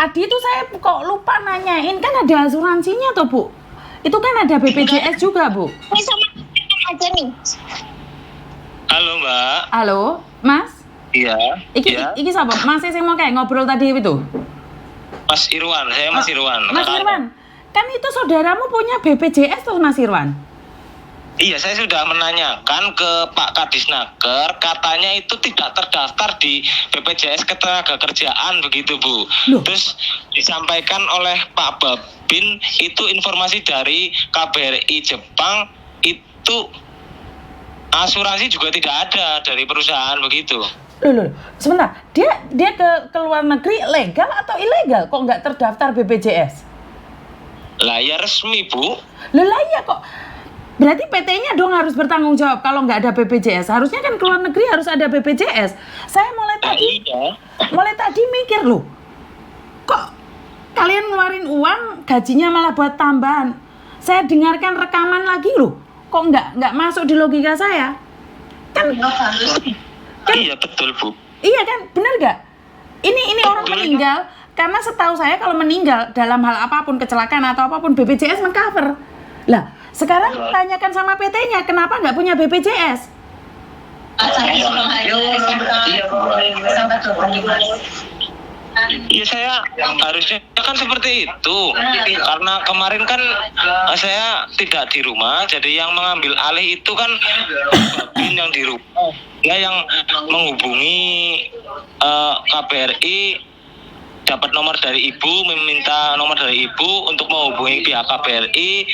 Tadi itu saya kok lupa nanyain, kan ada asuransinya toh Bu? Itu kan ada BPJS juga Bu? Ini sama aja nih. Halo Mbak. Halo, Mas? Iya. Iki siapa? Mas saya mau kayak ngobrol tadi itu. Mas Irwan, saya Mas Irwan. Mas Irwan, kan itu saudaramu punya BPJS tuh Mas Irwan? Iya, saya sudah menanyakan ke Pak Kadisnaker, katanya itu tidak terdaftar di BPJS Ketenagakerjaan begitu Bu. Loh. Terus disampaikan oleh Pak Babin itu informasi dari KBRI Jepang, itu asuransi juga tidak ada dari perusahaan begitu. Loh, sebentar. Dia ke luar negeri legal atau ilegal? Kok nggak terdaftar BPJS? Lah ya resmi Bu. Lah iya kok. Berarti PT-nya dong harus bertanggung jawab kalau nggak ada BPJS. Harusnya kan ke luar negeri harus ada BPJS. Saya mulai tadi mikir loh. Kok kalian ngeluarin uang, gajinya malah buat tambahan. Saya dengarkan rekaman lagi loh. Kok nggak masuk di logika saya? Kan Iya betul Bu. iya kan, benar nggak? Ini orang meninggal karena setahu saya kalau meninggal dalam hal apapun, kecelakaan atau apapun, BPJS mengcover. Lah, sekarang tanyakan sama PT-nya kenapa nggak punya BPJS? Iya saya harusnya kan seperti itu karena kemarin kan saya tidak di rumah, jadi yang mengambil alih itu kan Babin yang di rumah, dia yang menghubungi KBRI, dapat nomor dari ibu, meminta nomor dari ibu untuk menghubungi pihak KBRI,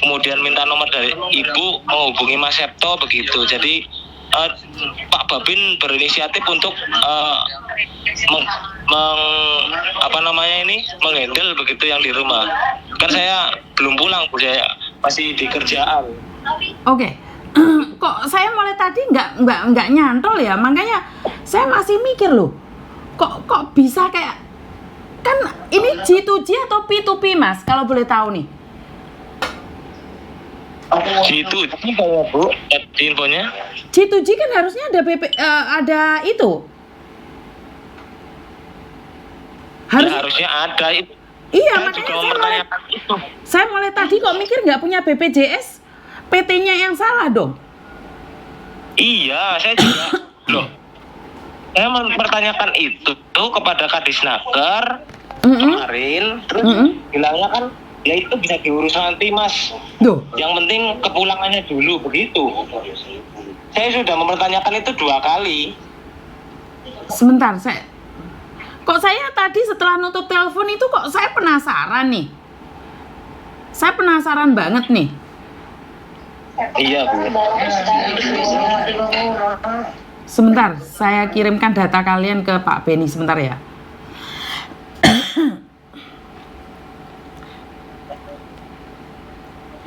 kemudian minta nomor dari ibu menghubungi Mas Septo begitu. Jadi Pak Babin berinisiatif untuk menghandle begitu yang di rumah. Kan saya belum pulang Bu, saya masih di kerjaan. Oke. Kok saya mulai tadi nggak nyantol ya, makanya saya masih mikir loh. Kok bisa kayak, kan ini G2G atau P2P Mas kalau boleh tahu nih? Gitu kayak Bu, infonya. G2G kan harusnya ada ada itu. Harusnya ada itu. Iya, Saya makanya saya mulai tadi kok mikir nggak punya BPJS, PT-nya yang salah dong. Iya, saya juga loh. Saya mempertanyakan itu tuh kepada Kadisnaker kemarin, terus bilangnya kan ya itu bisa diurus nanti Mas. Duh. Yang penting kepulangannya dulu begitu. Saya sudah mempertanyakan itu 2 kali. Sebentar, kok saya tadi setelah nutup telepon itu kok saya penasaran nih. Saya penasaran banget nih. Iya Bu. Sebentar, saya kirimkan data kalian ke Pak Beni sebentar ya.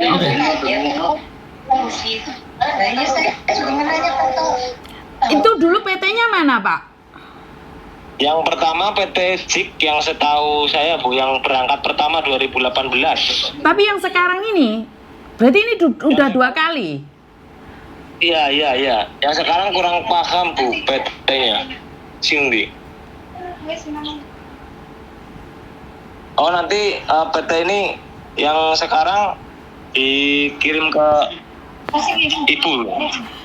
Oke. Itu dulu PT-nya mana Pak? Yang pertama PT JIK yang setahu saya Bu, yang berangkat pertama 2018. Tapi yang sekarang ini, berarti ini udah 2 kali. Iya. Yang sekarang kurang paham Bu PT-nya. Cindy. Oh nanti PT ini yang sekarang dikirim ke Ibu.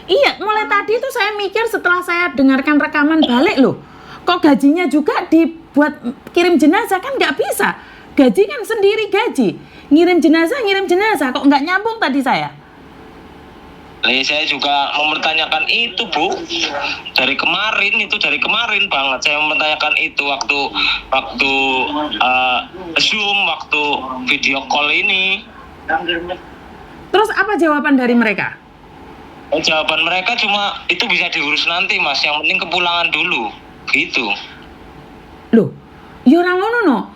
Iya, mulai tadi tuh saya mikir setelah saya dengarkan rekaman balik loh. Kok gajinya juga dibuat kirim jenazah, kan nggak bisa. Gaji kan sendiri gaji. Ngirim jenazah, kok nggak nyambung tadi saya. Saya juga mempertanyakan itu Bu. Dari kemarin banget saya mempertanyakan itu waktu Zoom, waktu video call ini. Terus apa jawaban dari mereka? Jawaban mereka cuma itu bisa diurus nanti Mas, yang penting kepulangan dulu. Gitu. Loh, ya orang ngono no.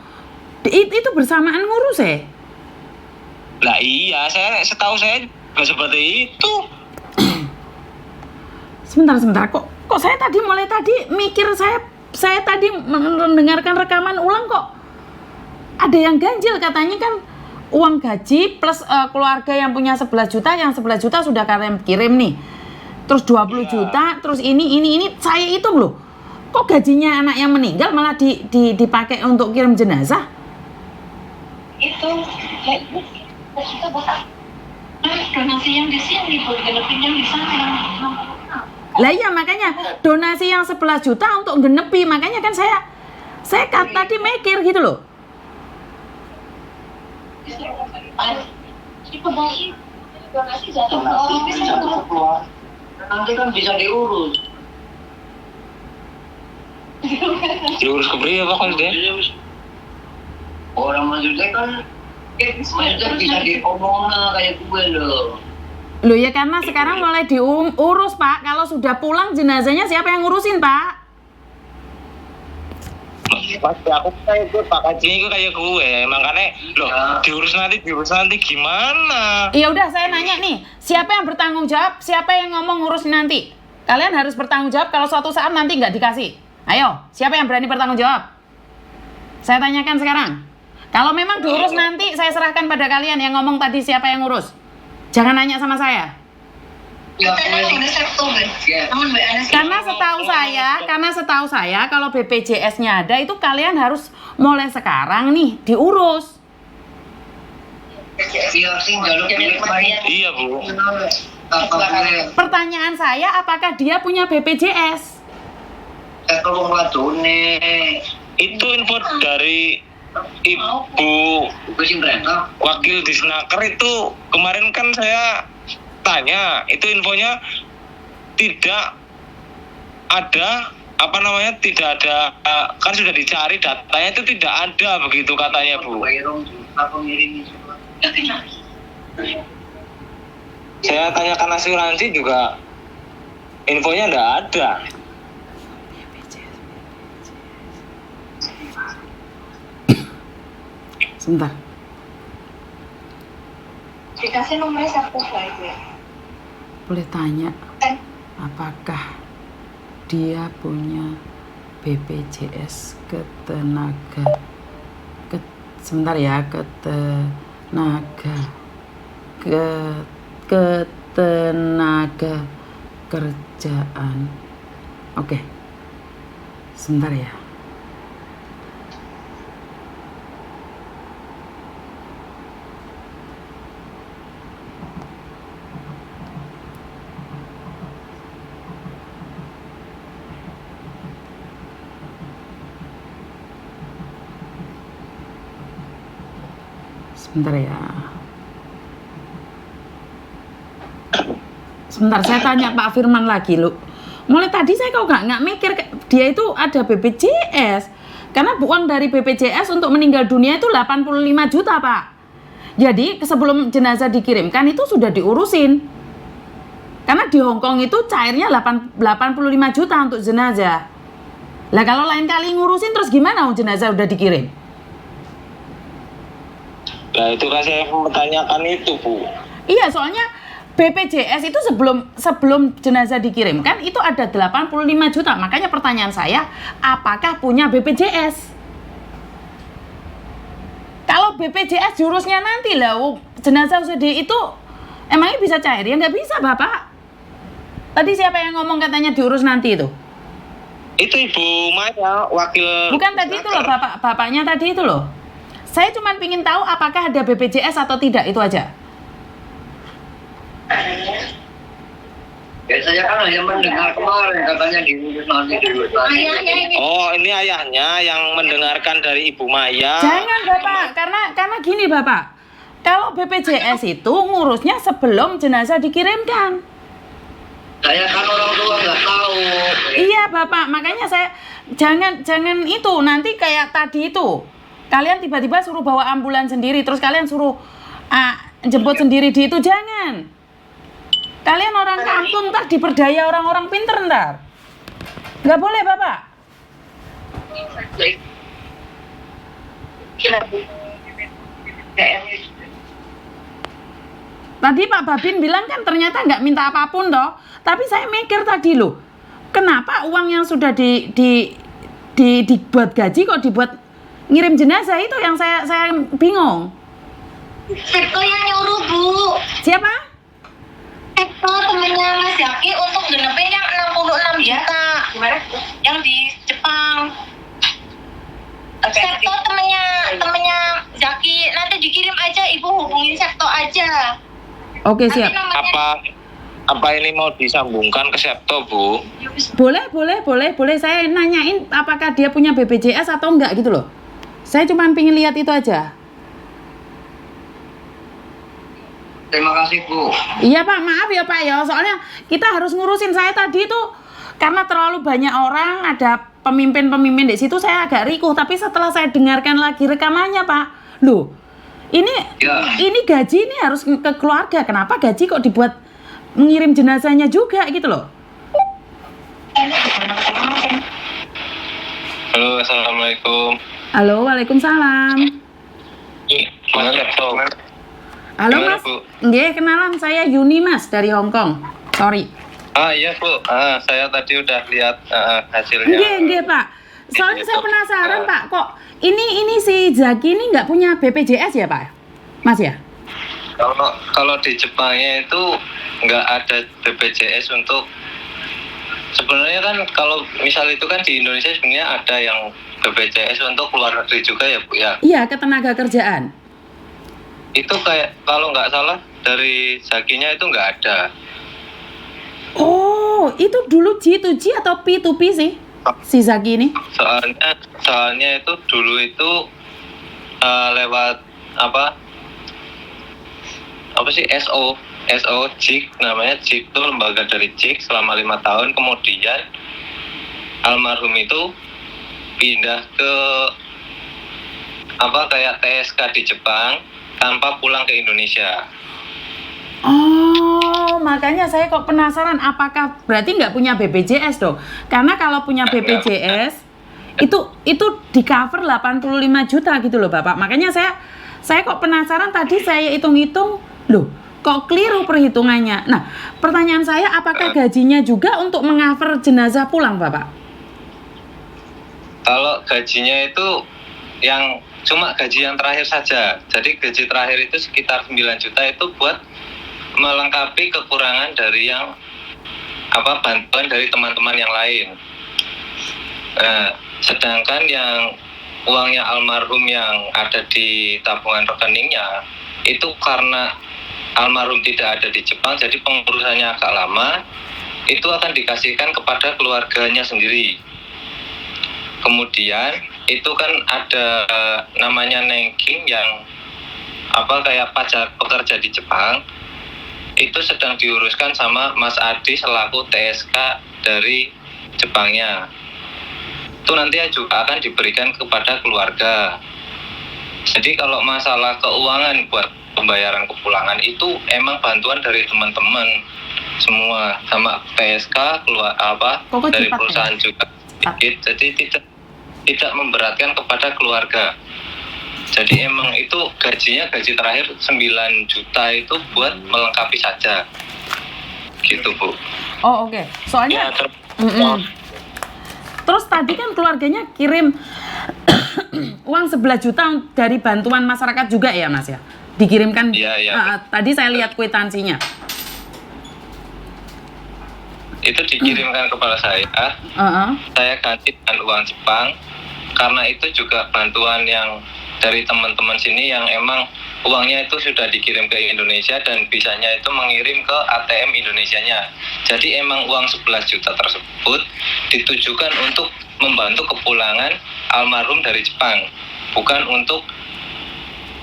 Itu bersamaan ngurus ya? Lah iya, setahu saya juga seperti itu. Sebentar. Kok saya tadi mulai tadi mikir saya tadi mendengarkan rekaman ulang kok ada yang ganjil, katanya kan uang gaji plus keluarga yang punya 11 juta, yang 11 juta sudah kalian kirim nih. Terus 20 juta, terus ini saya hitung loh. Kok gajinya anak yang meninggal malah dipakai untuk kirim jenazah? Itu kita bukan donasi yang di sini buat genepin yang di sana. Lah iya, makanya donasi yang 11 juta untuk genepi, makanya kan saya tadi mikir gitu loh. Donasi jatuh nanti kan bisa diurus. Diurus ke beri apa kan deh? Orang maksudnya kan maksudnya bisa diomong kayak gue loh. Loh ya, karena sekarang mulai diurus Pak. Kalau sudah pulang jenazahnya siapa yang ngurusin Pak? Pasti aku kayak gue, Pak Hajinya itu kayak gue, makanya loh diurus nanti gimana? Ya udah, saya nanya nih, siapa yang bertanggung jawab? Siapa yang ngomong ngurus nanti? Kalian harus bertanggung jawab kalau suatu saat nanti nggak dikasih. Ayo, siapa yang berani bertanggung jawab? Saya tanyakan sekarang. Kalau memang diurus nanti, saya serahkan pada kalian yang ngomong tadi siapa yang ngurus. Jangan nanya sama saya. Karena setahu saya kalau BPJS-nya ada itu kalian harus mulai sekarang nih diurus. Iya Bu. Pertanyaan saya, apakah dia punya BPJS? Itu info dari Ibu Wakil Disnaker itu kemarin kan saya tanya, itu infonya tidak ada tidak ada, kan sudah dicari datanya itu tidak ada begitu katanya Bu. Saya tanyakan asuransi juga infonya tidak ada. Sebentar. Dikasih nomornya satu lagi. Boleh tanya, apakah dia punya BPJS sebentar ya, ketenaga kerjaan. Oke. Sebentar ya. Sebentar ya. Sebentar, saya tanya Pak Firman lagi loh. Mulai tadi saya kok nggak mikir dia itu ada BPJS. Karena uang dari BPJS untuk meninggal dunia itu 85 juta Pak. Jadi sebelum jenazah dikirimkan itu sudah diurusin. Karena di Hongkong itu cairnya 85 juta untuk jenazah. Lah kalau lain kali ngurusin terus gimana jenazah udah dikirim? Nah itu kan saya mempertanyakan itu Bu. Iya, soalnya BPJS itu sebelum jenazah dikirimkan itu ada 85 juta. Makanya pertanyaan saya, apakah punya BPJS? Kalau BPJS jurusnya nanti lah, jenazah sudah itu emangnya bisa cair? Ya nggak bisa Bapak. Tadi siapa yang ngomong katanya diurus nanti itu? Itu Ibu Maya, wakil. Bukan tadi itu loh bapaknya tadi itu loh. Saya cuma ingin tahu apakah ada BPJS atau tidak, itu aja. Ya saya kan hanya mendengar kemarin katanya diurus nanti. Oh, ini ayahnya yang mendengarkan dari Ibu Maya. Jangan Bapak, karena gini Bapak. Kalau BPJS itu ngurusnya sebelum jenazah dikirimkan. Saya kan orang tua nggak tahu. Iya Bapak, makanya saya jangan itu nanti kayak tadi itu. Kalian tiba-tiba suruh bawa ambulan sendiri, terus kalian suruh jemput sendiri di itu, jangan. Kalian orang kampung ntar diperdaya orang-orang pinter ntar. Nggak boleh Bapak. Tadi Pak Babin bilang kan ternyata nggak minta apapun toh. Tapi saya mikir tadi loh, kenapa uang yang sudah dibuat gaji kok dibuat ngirim jenazah? Itu yang saya bingung. Sekto yang nyuruh Bu. Siapa? Sekto temennya Mas Zaki untuk genepin yang 66 juta. Gimana? Yang di Jepang. Sekto temennya Zaki, nanti dikirim aja, Ibu hubungin Sekto aja. Oke, Nanti siap. nomornya- Apa ini mau disambungkan ke Septo, Bu? Boleh. Saya nanyain apakah dia punya BPJS atau enggak gitu loh. Saya cuma pengen lihat itu aja. Terima kasih, Bu. Iya Pak, maaf ya Pak ya. Soalnya kita harus ngurusin, saya tadi tuh karena terlalu banyak orang, ada pemimpin-pemimpin di situ, saya agak rikuh. Tapi setelah saya dengarkan lagi rekamannya Pak, loh, ini Ya. ini gaji ini harus ke keluarga. Kenapa gaji kok dibuat mengirim jenazahnya juga gitu loh? Halo, Assalamualaikum. Halo, waalaikumsalam. Mas Septo. Halo Gimana, Mas, Bu? nggih kenalan, saya Yuni Mas dari Hong Kong. Sorry. Iya, Bu. Saya tadi udah lihat hasilnya. Nggih Pak. Soalnya saya penasaran Pak, kok ini si Zaki ini nggak punya BPJS ya Pak? Mas ya? Kalau di Jepangnya itu nggak ada BPJS untuk, sebenarnya kan kalau misal itu kan di Indonesia sebenarnya ada yang BPJS untuk luar negeri juga ya Bu ya. Iya, ketenaga kerjaan. Itu kayak kalau nggak salah dari Zakinya itu nggak ada. Oh, itu dulu G2G atau P2P sih? Si Zaki ini? Soalnya itu dulu itu lewat apa sih SO JIK, namanya JIK, itu lembaga dari JIK selama 5 tahun. Kemudian almarhum itu pindah ke kayak TSK di Jepang tanpa pulang ke Indonesia. Oh, makanya saya kok penasaran apakah berarti nggak punya BPJS dong? Karena kalau punya BPJS itu di cover 85 juta gitu loh Bapak. Makanya saya kok penasaran, tadi saya hitung-hitung, loh kok keliru perhitungannya. Nah, pertanyaan saya, apakah gajinya juga untuk meng-cover jenazah pulang Bapak? Kalau gajinya itu yang cuma gaji yang terakhir saja. Jadi gaji terakhir itu sekitar 9 juta itu buat melengkapi kekurangan dari yang bantuan dari teman-teman yang lain. Sedangkan yang uangnya almarhum yang ada di tabungan rekeningnya itu karena almarhum tidak ada di Jepang, jadi pengurusannya agak lama, itu akan dikasihkan kepada keluarganya sendiri. Kemudian itu kan ada namanya Nengking yang kayak pajak pekerja di Jepang, itu sedang diuruskan sama Mas Adi selaku TSK dari Jepangnya. Itu nanti juga akan diberikan kepada keluarga. Jadi kalau masalah keuangan buat pembayaran kepulangan itu emang bantuan dari teman-teman semua, sama TSK dari perusahaan ya? Juga sedikit, jadi tidak memberatkan kepada keluarga. Jadi emang itu gajinya gaji terakhir 9 juta itu buat melengkapi saja. Gitu, Bu. Oh, oke. Soalnya terus tadi kan keluarganya kirim uang 11 juta dari bantuan masyarakat juga ya, Mas ya? Dikirimkan. Iya. Tadi saya lihat kwitansinya. Itu dikirimkan kepada saya. Saya ganti dengan uang Jepang, karena itu juga bantuan yang dari teman-teman sini yang emang uangnya itu sudah dikirim ke Indonesia dan bisanya itu mengirim ke ATM Indonesianya. Jadi emang uang 11 juta tersebut ditujukan untuk membantu kepulangan almarhum dari Jepang, bukan untuk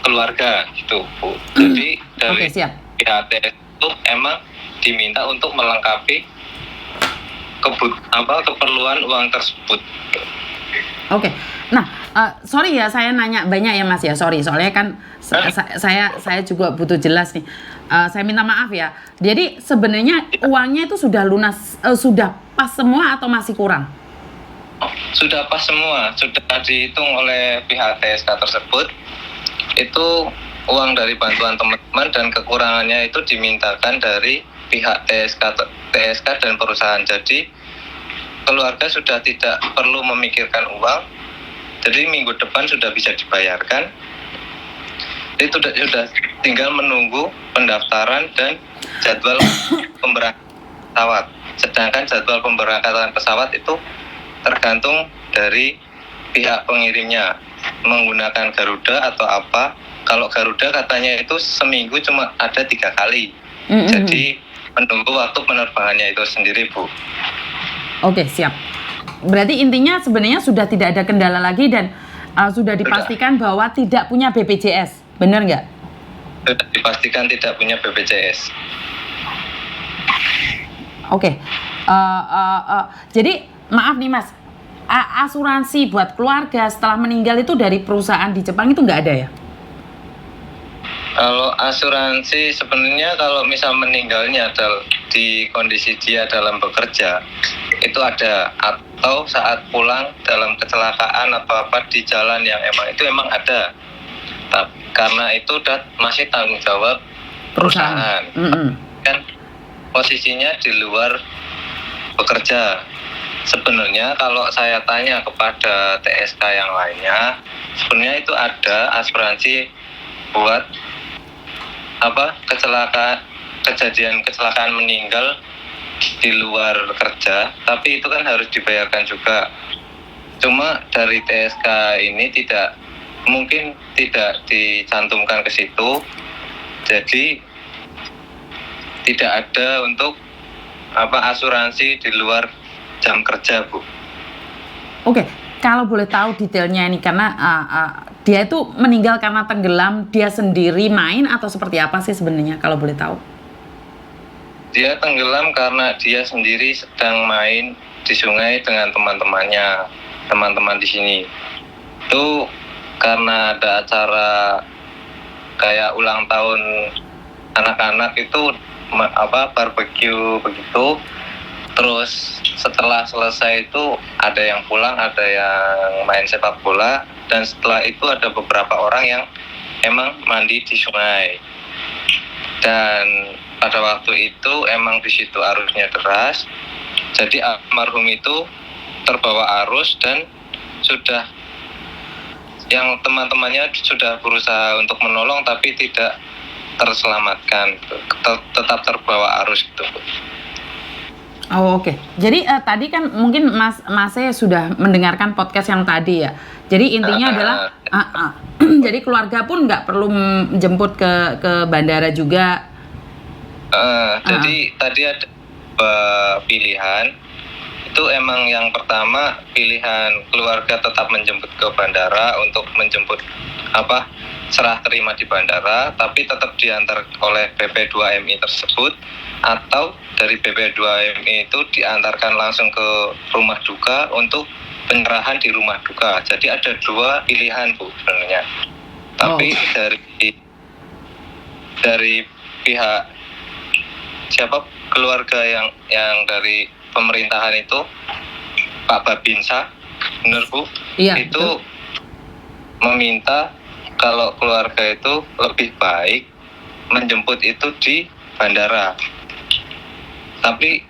keluarga gitu, Bu. Jadi dari pihak ATM itu emang diminta untuk melengkapi keperluan uang tersebut. Oke. Nah, sorry ya saya nanya banyak ya Mas ya, sorry. Soalnya kan saya juga butuh jelas nih. Saya minta maaf ya. Jadi sebenarnya uangnya itu sudah lunas, sudah pas semua atau masih kurang? Sudah pas semua, sudah dihitung oleh pihak TSK tersebut. Itu uang dari bantuan teman-teman dan kekurangannya itu dimintakan dari pihak TSK dan perusahaan. Jadi keluarga sudah tidak perlu memikirkan uang. Jadi minggu depan sudah bisa dibayarkan. Itu sudah tinggal menunggu pendaftaran dan jadwal pemberangkatan pesawat. Sedangkan jadwal pemberangkatan pesawat itu tergantung dari pihak pengirimnya menggunakan Garuda atau apa. Kalau Garuda katanya itu seminggu cuma ada 3 kali. Jadi menunggu waktu penerbangannya itu sendiri, Bu. Oke, siap. Berarti intinya sebenarnya sudah tidak ada kendala lagi dan sudah dipastikan bahwa tidak punya BPJS, benar nggak? Sudah dipastikan tidak punya BPJS. Oke. Jadi maaf nih Mas, asuransi buat keluarga setelah meninggal itu dari perusahaan di Jepang itu nggak ada ya? Kalau asuransi sebenarnya kalau misal meninggalnya adalah di kondisi dia dalam bekerja itu ada, atau saat pulang dalam kecelakaan atau apa di jalan yang itu emang ada. Karena itu masih tanggung jawab perusahaan. Kan posisinya di luar bekerja. Sebenarnya kalau saya tanya kepada TSK yang lainnya, sebenarnya itu ada asuransi buat kejadian kecelakaan meninggal di luar kerja, tapi itu kan harus dibayarkan juga. Cuma dari TSK ini mungkin tidak dicantumkan ke situ, jadi tidak ada untuk asuransi di luar jam kerja, Bu. Oke, kalau boleh tahu detailnya ini karena dia itu meninggal karena tenggelam, dia sendiri main atau seperti apa sih sebenarnya kalau boleh tahu? Dia tenggelam karena dia sendiri sedang main di sungai dengan teman-teman di sini. Itu karena ada acara kayak ulang tahun anak-anak itu barbecue begitu. Terus setelah selesai itu ada yang pulang, ada yang main sepak bola, dan setelah itu ada beberapa orang yang emang mandi di sungai. Dan pada waktu itu emang di situ arusnya deras, jadi almarhum itu terbawa arus dan sudah yang teman-temannya sudah berusaha untuk menolong tapi tidak terselamatkan, tetap terbawa arus gitu. Oh, oke. Jadi tadi kan mungkin Mas sudah mendengarkan podcast yang tadi ya. Jadi intinya adalah jadi keluarga pun nggak perlu menjemput ke bandara juga. Jadi tadi ada pilihan. Itu emang yang pertama pilihan keluarga tetap menjemput ke bandara untuk menjemput serah terima di bandara, tapi tetap diantar oleh BP2MI tersebut, atau dari BP2MI itu diantarkan langsung ke rumah duka untuk penyerahan di rumah duka. Jadi ada 2 pilihan, Bu, sebenarnya. Tapi dari pihak keluarga yang dari pemerintahan itu, Pak Babinsa, benar Bu? Iya, itu meminta kalau keluarga itu lebih baik menjemput itu di bandara. Tapi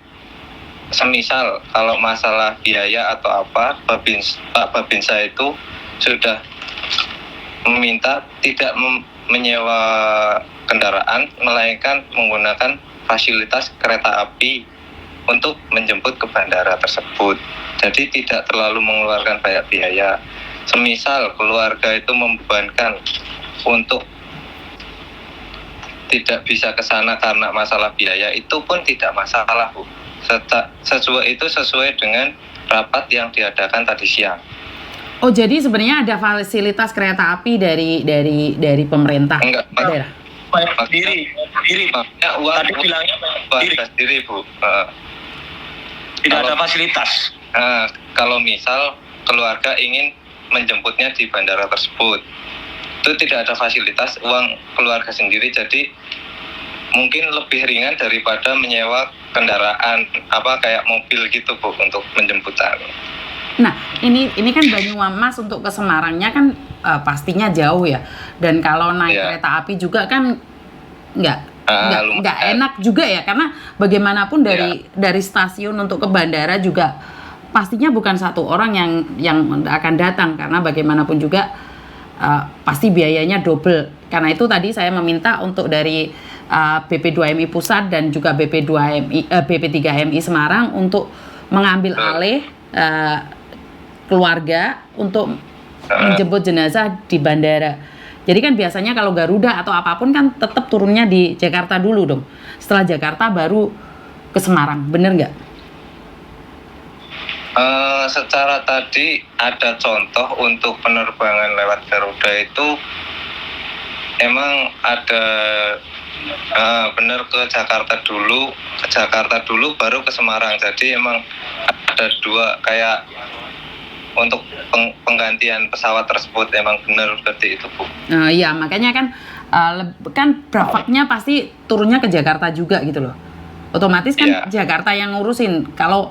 semisal kalau masalah biaya atau apa, Pak Babinsa itu sudah meminta tidak menyewa kendaraan, melainkan menggunakan fasilitas kereta api untuk menjemput ke bandara tersebut. Jadi tidak terlalu mengeluarkan banyak biaya. Semisal keluarga itu membebankan untuk tidak bisa ke sana karena masalah biaya, itu pun tidak masalah, Bu. Sesuai dengan rapat yang diadakan tadi siang. Oh, jadi sebenarnya ada fasilitas kereta api dari pemerintah daerah. Diri. Tadi bilangnya diri, Bu. Tidak ada fasilitas. Kalau misal keluarga ingin menjemputnya di bandara tersebut, itu tidak ada fasilitas, uang keluarga sendiri, jadi mungkin lebih ringan daripada menyewa kendaraan kayak mobil gitu, Bu, untuk menjemputan. Nah, ini kan Banyumas untuk ke Semarangnya kan pastinya jauh ya, dan kalau naik kereta api juga kan nggak enak juga ya, karena bagaimanapun dari stasiun untuk ke bandara juga pastinya bukan satu orang yang akan datang, karena bagaimanapun juga pasti biayanya double karena itu tadi saya meminta untuk dari BP2MI Pusat dan juga BP3MI Semarang untuk mengambil alih keluarga untuk menjemput jenazah di bandara. Jadi kan biasanya kalau Garuda atau apapun kan tetap turunnya di Jakarta dulu dong. Setelah Jakarta baru ke Semarang, bener nggak? Secara tadi ada contoh untuk penerbangan lewat Garuda itu emang ada bener ke Jakarta dulu baru ke Semarang. Jadi emang ada dua kayak untuk penggantian pesawat tersebut, emang benar seperti itu, Bu. Iya, makanya kan Bravaknya pasti turunnya ke Jakarta juga gitu loh. Otomatis kan Jakarta yang ngurusin. Kalau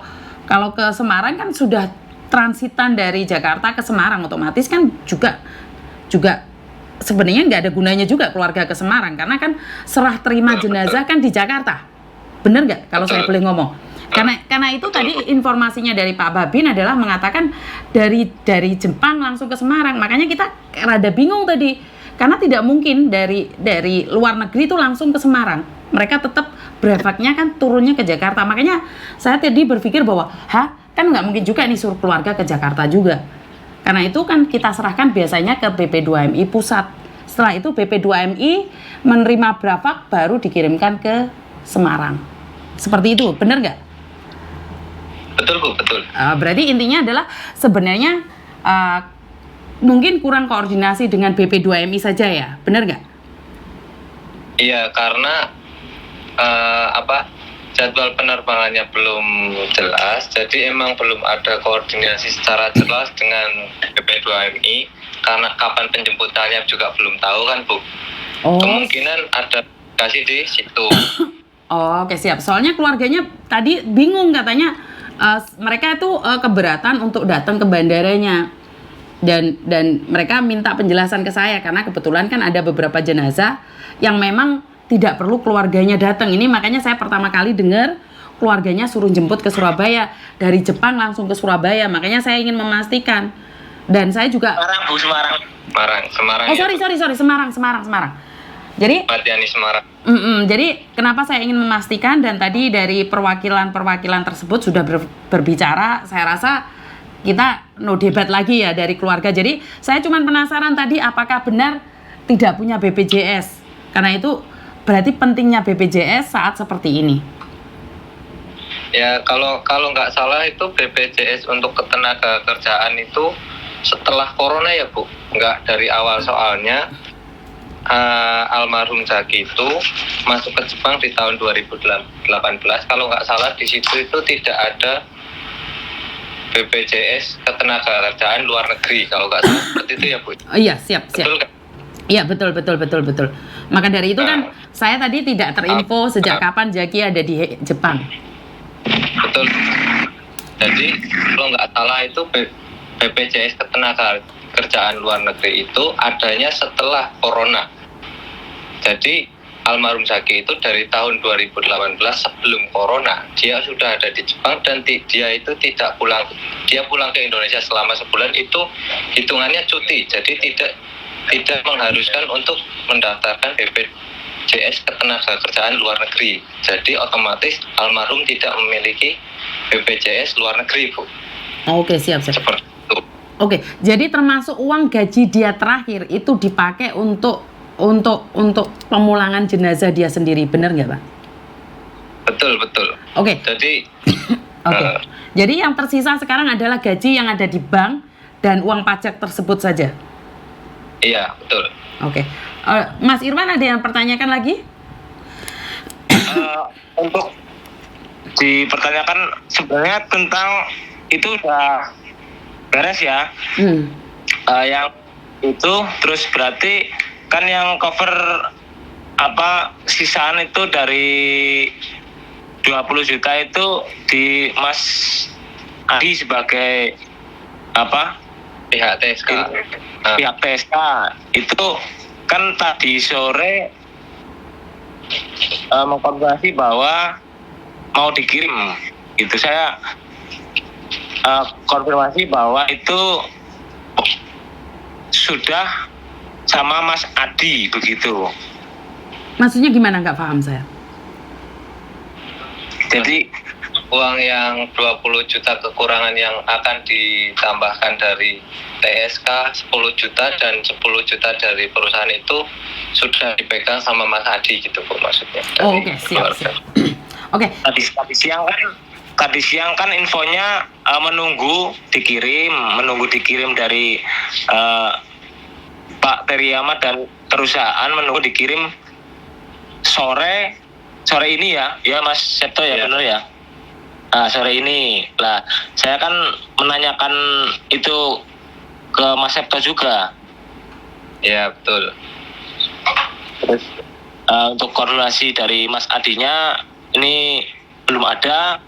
ke Semarang kan sudah transitan dari Jakarta ke Semarang, otomatis kan juga sebenarnya nggak ada gunanya juga keluarga ke Semarang, karena kan serah terima jenazah kan di Jakarta. Bener nggak kalau saya boleh ngomong? Karena itu tadi informasinya dari Pak Babin adalah mengatakan dari Jepang langsung ke Semarang. Makanya kita rada bingung tadi, karena tidak mungkin dari luar negeri itu langsung ke Semarang. Mereka tetap Bravaknya kan turunnya ke Jakarta. Makanya saya tadi berpikir bahwa kan nggak mungkin juga nih suruh keluarga ke Jakarta juga. Karena itu kan kita serahkan biasanya ke BP2MI Pusat. Setelah itu BP2MI menerima Bravak baru dikirimkan ke Semarang. Seperti itu, benar nggak? Betul, Bu, betul. Berarti intinya adalah sebenarnya mungkin kurang koordinasi dengan BP2MI saja ya, benar nggak? Iya, karena jadwal penerbangannya belum jelas, jadi emang belum ada koordinasi secara jelas dengan BP2MI, karena kapan penjemputannya juga belum tahu kan, Bu. Kemungkinan ada kasih di situ. Oke, siap. Soalnya keluarganya tadi bingung, katanya mereka itu keberatan untuk datang ke bandaranya, dan mereka minta penjelasan ke saya karena kebetulan kan ada beberapa jenazah yang memang tidak perlu keluarganya datang. Ini makanya saya pertama kali dengar keluarganya suruh jemput ke Surabaya, dari Jepang langsung ke Surabaya. Makanya saya ingin memastikan, dan saya juga Semarang. Semarang. Jadi Semarang. Jadi kenapa saya ingin memastikan, dan tadi dari perwakilan tersebut sudah berbicara, saya rasa kita no debat lagi ya dari keluarga. Jadi saya cuma penasaran tadi apakah benar tidak punya BPJS, karena itu berarti pentingnya BPJS saat seperti ini. Ya, kalau nggak salah itu BPJS untuk ketenaga kerjaan itu setelah corona ya, Bu, nggak dari awal. Soalnya almarhum Zaki itu masuk ke Jepang di tahun 2018, kalau nggak salah di situ itu tidak ada BPJS ketenaga kerjaan luar negeri, kalau nggak salah seperti itu ya, Bu. Iya, siap. Betul kan? Iya, betul. Maka dari itu kan saya tadi tidak terinfo sejak kapan Zaki ada di Jepang. Betul. Jadi kalau nggak salah itu BPJS ketenaga kerjaan luar negeri itu adanya setelah corona. Jadi almarhum Zaki itu dari tahun 2018 sebelum corona dia sudah ada di Jepang, dan dia itu tidak pulang. Dia pulang ke Indonesia selama sebulan, itu hitungannya cuti. Jadi tidak mengharuskan untuk mendaftarkan BPJS ketenaga kerjaan luar negeri. Jadi otomatis almarhum tidak memiliki BPJS luar negeri, Bu. Oke, siap. Seperti itu. Oke, jadi termasuk uang gaji dia terakhir itu dipakai untuk pemulangan jenazah dia sendiri, benar nggak, Pak? Betul. Oke. Jadi jadi yang tersisa sekarang adalah gaji yang ada di bank dan uang pajak tersebut saja. Iya, betul. Oke. Mas Irwan ada yang pertanyakan lagi? Untuk dipertanyakan sebenarnya tentang itu udah beres ya. Yang itu terus berarti kan yang cover sisaan itu dari 20 juta itu di Mas Adi sebagai pihak TSK. Pihak TSK itu kan tadi sore mengkonfirmasi bahwa mau dikirim. Itu saya konfirmasi bahwa itu sudah sama Mas Adi begitu. Maksudnya gimana, nggak paham saya. Jadi Uang yang 20 juta kekurangan yang akan ditambahkan dari TSK 10 juta dan 10 juta dari perusahaan itu sudah dipegang sama Mas Adi gitu Bu maksudnya. Oh, dari oke, siap, keluarga. siap. Oke, tadi siang kan infonya menunggu dikirim dari Pak Teriamat dan perusahaan menunggu dikirim sore ini ya Mas Septo ya, Ya. benar ya. Nah, sore ini lah saya kan menanyakan itu ke Mas Septo juga. Ya betul. Terus untuk koordinasi dari Mas Adinya ini belum ada.